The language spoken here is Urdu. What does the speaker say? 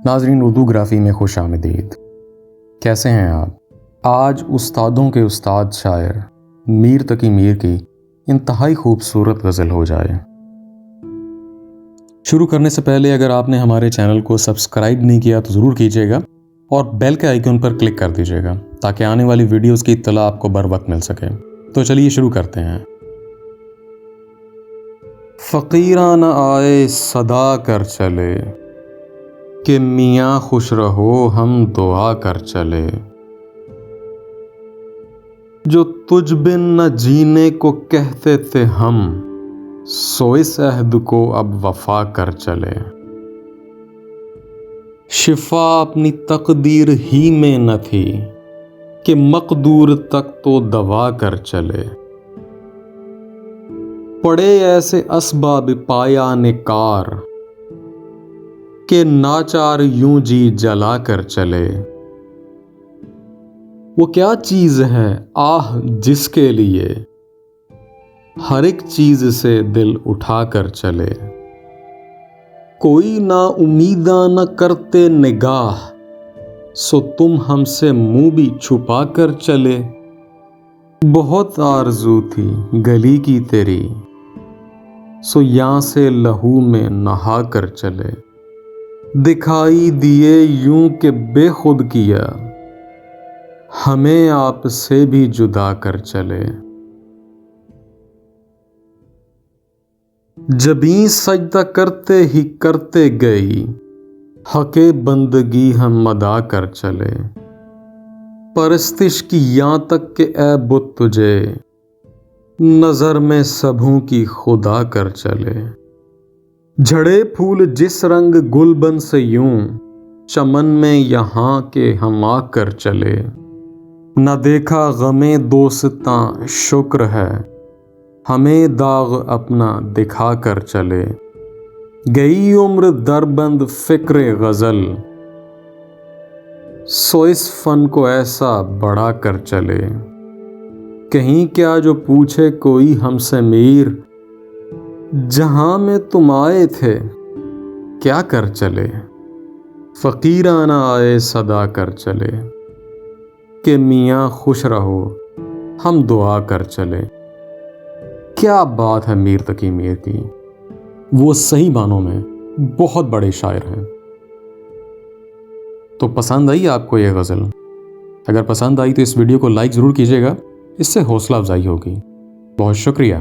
ناظرین، اردو گرافی میں خوش آمدید۔ کیسے ہیں آپ؟ آج استادوں کے استاد شاعر میر تقی میر کی انتہائی خوبصورت غزل ہو جائے۔ شروع کرنے سے پہلے اگر آپ نے ہمارے چینل کو سبسکرائب نہیں کیا تو ضرور کیجیے گا اور بیل کے آئیکن پر کلک کر دیجیے گا تاکہ آنے والی ویڈیوز کی اطلاع آپ کو بر وقت مل سکے۔ تو چلیے شروع کرتے ہیں۔ فقیران آئے صدا کر چلے کہ میاں خوش رہو ہم دعا کر چلے، جو تجھ بن نہ جینے کو کہتے تھے ہم، سو اس عہد کو اب وفا کر چلے۔ شفا اپنی تقدیر ہی میں نہ تھی کہ مقدور تک تو دوا کر چلے، پڑے ایسے اسباب پایان کار کہ ناچار یوں جی جلا کر چلے۔ وہ کیا چیز ہے آہ جس کے لیے ہر ایک چیز سے دل اٹھا کر چلے، کوئی نا امیداں نہ کرتے نگاہ، سو تم ہم سے منہ بھی چھپا کر چلے۔ بہت آرزو تھی گلی کی تیری، سو یہاں سے لہو میں نہا کر چلے، دکھائی دیے یوں کہ بے خود کیا، ہمیں آپ سے بھی جدا کر چلے۔ جبیں سجدہ کرتے ہی کرتے گئی، حق بندگی ہم ادا کر چلے، پرستش کی یہاں تک کہ اے بت تجھے نظر میں سبھوں کی خدا کر چلے۔ جھڑے پھول جس رنگ گلبن سے یوں، چمن میں یہاں کے ہم آ کر چلے، نہ دیکھا غم دوستاں شکر ہے، ہمیں داغ اپنا دکھا کر چلے۔ گئی عمر دربند فکر غزل، سو اس فن کو ایسا بڑھا کر چلے، کہیں کیا جو پوچھے کوئی ہم سے میر، جہاں میں تم آئے تھے کیا کر چلے۔ فقیرانہ آئے صدا کر چلے کہ میاں خوش رہو ہم دعا کر چلے۔ کیا بات ہے میر تقی میر کی، وہ صحیح معنوں میں بہت بڑے شاعر ہیں۔ تو پسند آئی آپ کو یہ غزل؟ اگر پسند آئی تو اس ویڈیو کو لائک ضرور کیجیے گا، اس سے حوصلہ افزائی ہوگی۔ بہت شکریہ۔